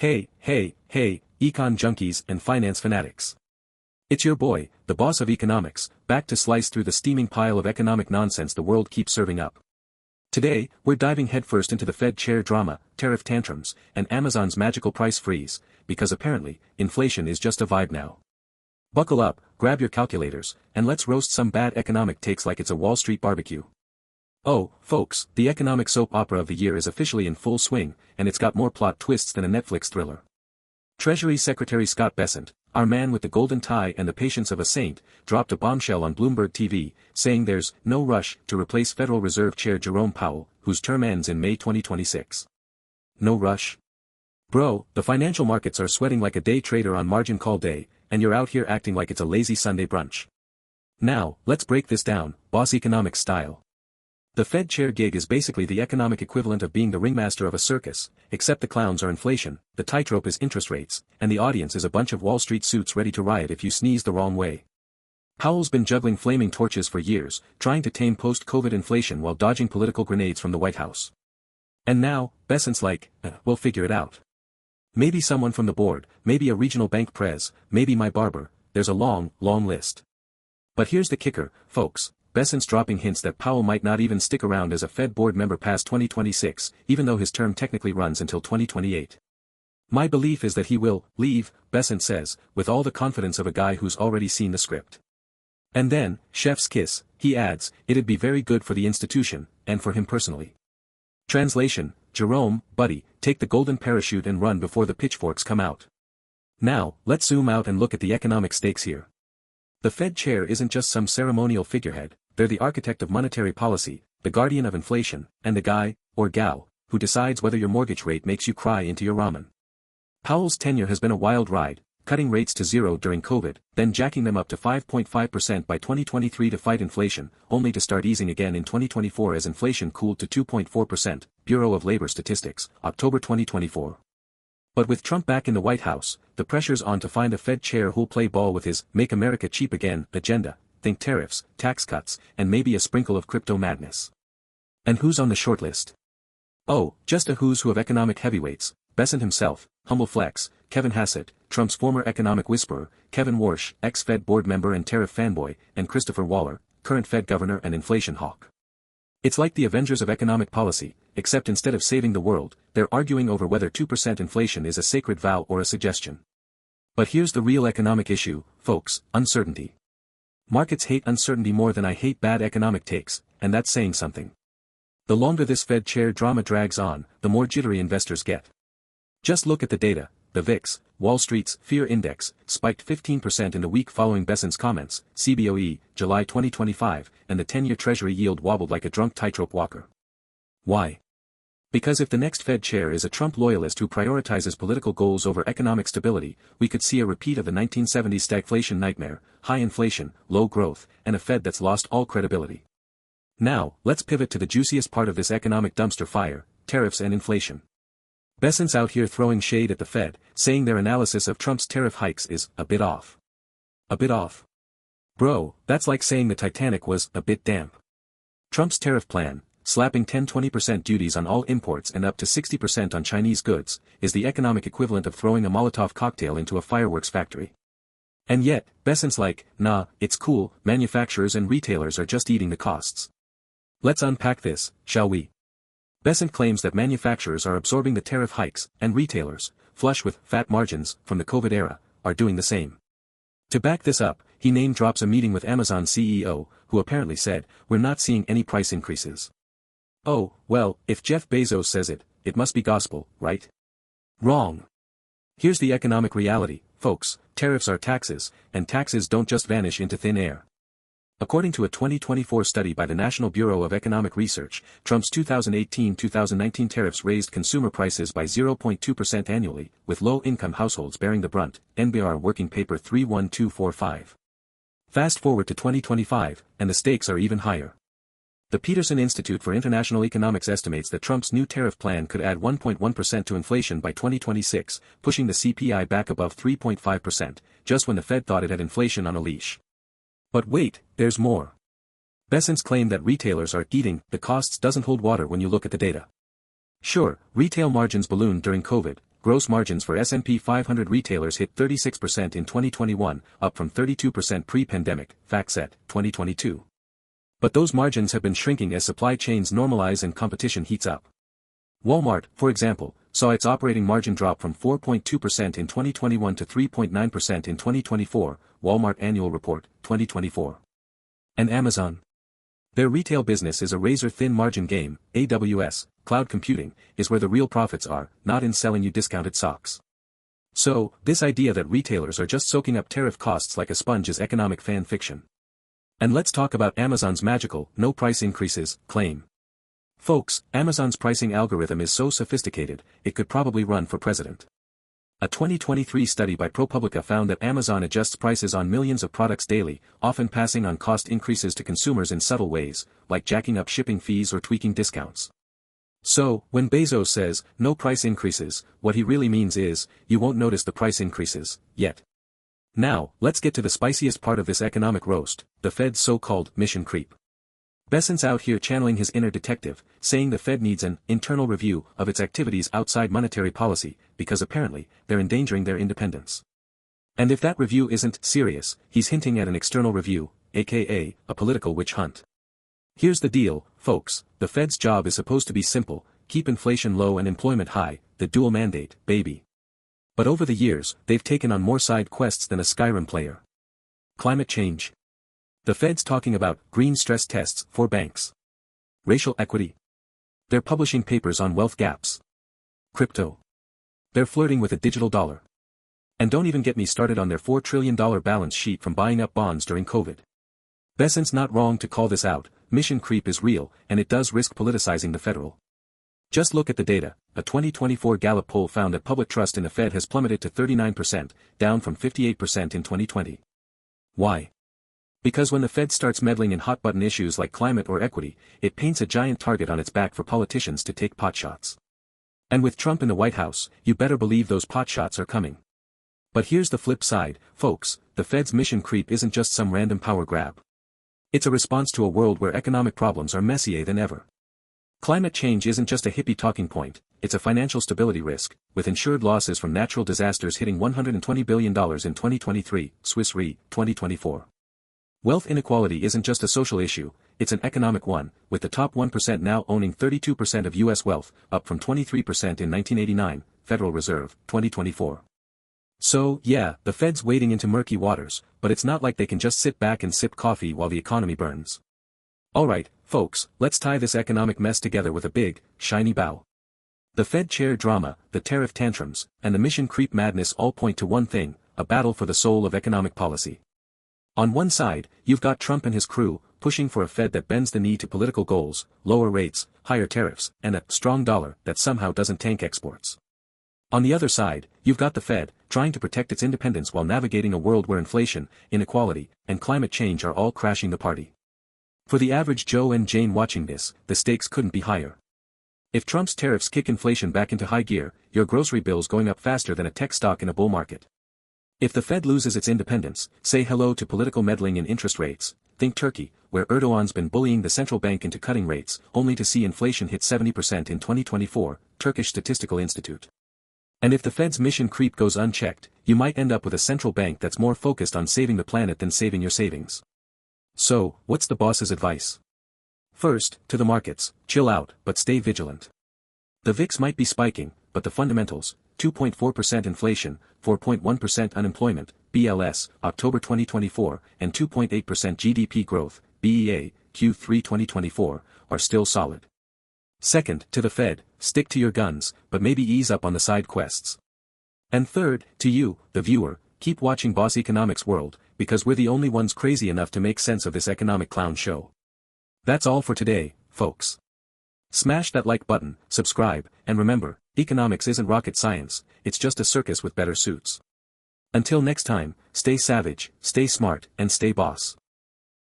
Hey, econ junkies and finance fanatics. It's your boy, the boss of economics, back to slice through the steaming pile of economic nonsense the world keeps serving up. Today, we're diving headfirst into the Fed Chair drama, tariff tantrums, and Amazon's magical price freeze, because apparently, inflation is just a vibe now. Buckle up, grab your calculators, and let's roast some bad economic takes like it's a Wall Street barbecue. Oh, folks, the economic soap opera of the year is officially in full swing, and it's got more plot twists than a Netflix thriller. Treasury Secretary Scott Bessent, our man with the golden tie and the patience of a saint, dropped a bombshell on Bloomberg TV, saying there's no rush to replace Federal Reserve Chair Jerome Powell, whose term ends in May 2026. No rush? Bro, the financial markets are sweating like a day trader on margin call day, and you're out here acting like it's a lazy Sunday brunch. Now, let's break this down, boss economics style. The Fed chair gig is basically the economic equivalent of being the ringmaster of a circus, except the clowns are inflation, the tightrope is interest rates, and the audience is a bunch of Wall Street suits ready to riot if you sneeze the wrong way. Powell's been juggling flaming torches for years, trying to tame post-COVID inflation while dodging political grenades from the White House. And now, Bessent's like, we'll figure it out. Maybe someone from the board, maybe a regional bank prez, maybe my barber, there's a long list. But here's the kicker, folks. Bessent's dropping hints that Powell might not even stick around as a Fed board member past 2026, even though his term technically runs until 2028. My belief is that he will leave, Bessent says, with all the confidence of a guy who's already seen the script. And then, chef's kiss, he adds, it'd be very good for the institution, and for him personally. Translation, Jerome, buddy, take the golden parachute and run before the pitchforks come out. Now, let's zoom out and look at the economic stakes here. The Fed chair isn't just some ceremonial figurehead, they're the architect of monetary policy, the guardian of inflation, and the guy, or gal, who decides whether your mortgage rate makes you cry into your ramen. Powell's tenure has been a wild ride, cutting rates to zero during COVID, then jacking them up to 5.5% by 2023 to fight inflation, only to start easing again in 2024 as inflation cooled to 2.4%, Bureau of Labor Statistics, October 2024. But with Trump back in the White House, the pressure's on to find a Fed chair who'll play ball with his "Make America Cheap Again" agenda, think tariffs, tax cuts, and maybe a sprinkle of crypto madness. And who's on the shortlist? Oh, just a who's who of economic heavyweights, Bessent himself, humble flex, Kevin Hassett, Trump's former economic whisperer, Kevin Warsh, ex-Fed board member and tariff fanboy, and Christopher Waller, current Fed governor and inflation hawk. It's like the Avengers of economic policy, except instead of saving the world, they're arguing over whether 2% inflation is a sacred vow or a suggestion. But here's the real economic issue, folks, uncertainty. Markets hate uncertainty more than I hate bad economic takes, and that's saying something. The longer this Fed chair drama drags on, the more jittery investors get. Just look at the data. The VIX, Wall Street's Fear Index, spiked 15% in the week following Bessent's comments, CBOE, July 2025, and the 10-year Treasury yield wobbled like a drunk tightrope walker. Why? Because if the next Fed chair is a Trump loyalist who prioritizes political goals over economic stability, we could see a repeat of the 1970s stagflation nightmare, high inflation, low growth, and a Fed that's lost all credibility. Now, let's pivot to the juiciest part of this economic dumpster fire, tariffs and inflation. Bessent's out here throwing shade at the Fed, saying their analysis of Trump's tariff hikes is a bit off. A bit off? Bro, that's like saying the Titanic was a bit damp. Trump's tariff plan, slapping 10-20% duties on all imports and up to 60% on Chinese goods, is the economic equivalent of throwing a Molotov cocktail into a fireworks factory. And yet, Bessent's like, nah, it's cool, manufacturers and retailers are just eating the costs. Let's unpack this, shall we? Bessent claims that manufacturers are absorbing the tariff hikes, and retailers, flush with fat margins from the COVID era, are doing the same. To back this up, he name drops a meeting with Amazon CEO, who apparently said, "We're not seeing any price increases." Oh, well, if Jeff Bezos says it, it must be gospel, right? Wrong. Here's the economic reality, folks, tariffs are taxes, and taxes don't just vanish into thin air. According to a 2024 study by the National Bureau of Economic Research, Trump's 2018-2019 tariffs raised consumer prices by 0.2% annually, with low-income households bearing the brunt, NBR Working Paper 31245. Fast forward to 2025, and the stakes are even higher. The Peterson Institute for International Economics estimates that Trump's new tariff plan could add 1.1% to inflation by 2026, pushing the CPI back above 3.5%, just when the Fed thought it had inflation on a leash. But wait, there's more. Bessent's claim that retailers are eating the costs doesn't hold water when you look at the data. Sure, retail margins ballooned during COVID, gross margins for S&P 500 retailers hit 36% in 2021, up from 32% pre-pandemic, FactSet, 2022. But those margins have been shrinking as supply chains normalize and competition heats up. Walmart, for example, saw its operating margin drop from 4.2% in 2021 to 3.9% in 2024, Walmart Annual Report, 2024. And Amazon? Their retail business is a razor-thin margin game. AWS, cloud computing, is where the real profits are, not in selling you discounted socks. So, this idea that retailers are just soaking up tariff costs like a sponge is economic fan fiction. And let's talk about Amazon's magical, no price increases, claim. Folks, Amazon's pricing algorithm is so sophisticated, it could probably run for president. A 2023 study by ProPublica found that Amazon adjusts prices on millions of products daily, often passing on cost increases to consumers in subtle ways, like jacking up shipping fees or tweaking discounts. So, when Bezos says, no price increases, what he really means is, you won't notice the price increases, yet. Now, let's get to the spiciest part of this economic roast, the Fed's so-called mission creep. Bessent's out here channeling his inner detective, saying the Fed needs an internal review of its activities outside monetary policy, because apparently, they're endangering their independence. And if that review isn't serious, he's hinting at an external review, aka, a political witch hunt. Here's the deal, folks, the Fed's job is supposed to be simple, keep inflation low and employment high, the dual mandate, baby. But over the years, they've taken on more side quests than a Skyrim player. Climate change. The Fed's talking about green stress tests for banks. Racial equity. They're publishing papers on wealth gaps. Crypto. They're flirting with a digital dollar. And don't even get me started on their $4 trillion balance sheet from buying up bonds during COVID. Bessent's not wrong to call this out, mission creep is real, and it does risk politicizing the federal. Just look at the data. A 2024 Gallup poll found that public trust in the Fed has plummeted to 39%, down from 58% in 2020. Why? Because when the Fed starts meddling in hot-button issues like climate or equity, it paints a giant target on its back for politicians to take potshots. And with Trump in the White House, you better believe those potshots are coming. But here's the flip side, folks, the Fed's mission creep isn't just some random power grab. It's a response to a world where economic problems are messier than ever. Climate change isn't just a hippie talking point, it's a financial stability risk, with insured losses from natural disasters hitting $120 billion in 2023, Swiss Re, 2024. Wealth inequality isn't just a social issue, it's an economic one, with the top 1% now owning 32% of U.S. wealth, up from 23% in 1989, Federal Reserve, 2024. So, yeah, the Fed's wading into murky waters, but it's not like they can just sit back and sip coffee while the economy burns. Alright, folks, let's tie this economic mess together with a big, shiny bow. The Fed Chair drama, the tariff tantrums, and the mission creep madness all point to one thing, a battle for the soul of economic policy. On one side, you've got Trump and his crew, pushing for a Fed that bends the knee to political goals, lower rates, higher tariffs, and a strong dollar that somehow doesn't tank exports. On the other side, you've got the Fed, trying to protect its independence while navigating a world where inflation, inequality, and climate change are all crashing the party. For the average Joe and Jane watching this, the stakes couldn't be higher. If Trump's tariffs kick inflation back into high gear, your grocery bill's going up faster than a tech stock in a bull market. If the Fed loses its independence, say hello to political meddling in interest rates, think Turkey, where Erdogan's been bullying the central bank into cutting rates, only to see inflation hit 70% in 2024, Turkish Statistical Institute. And if the Fed's mission creep goes unchecked, you might end up with a central bank that's more focused on saving the planet than saving your savings. So, what's the boss's advice? First, to the markets, chill out, but stay vigilant. The VIX might be spiking, but the fundamentals, 2.4% inflation, 4.1% unemployment, BLS, October 2024, and 2.8% GDP growth, BEA, Q3 2024, are still solid. Second, to the Fed, stick to your guns, but maybe ease up on the side quests. And third, to you, the viewer, keep watching Boss Economics World, because we're the only ones crazy enough to make sense of this economic clown show. That's all for today, folks. Smash that like button, subscribe, and remember, economics isn't rocket science, it's just a circus with better suits. Until next time, stay savage, stay smart, and stay boss.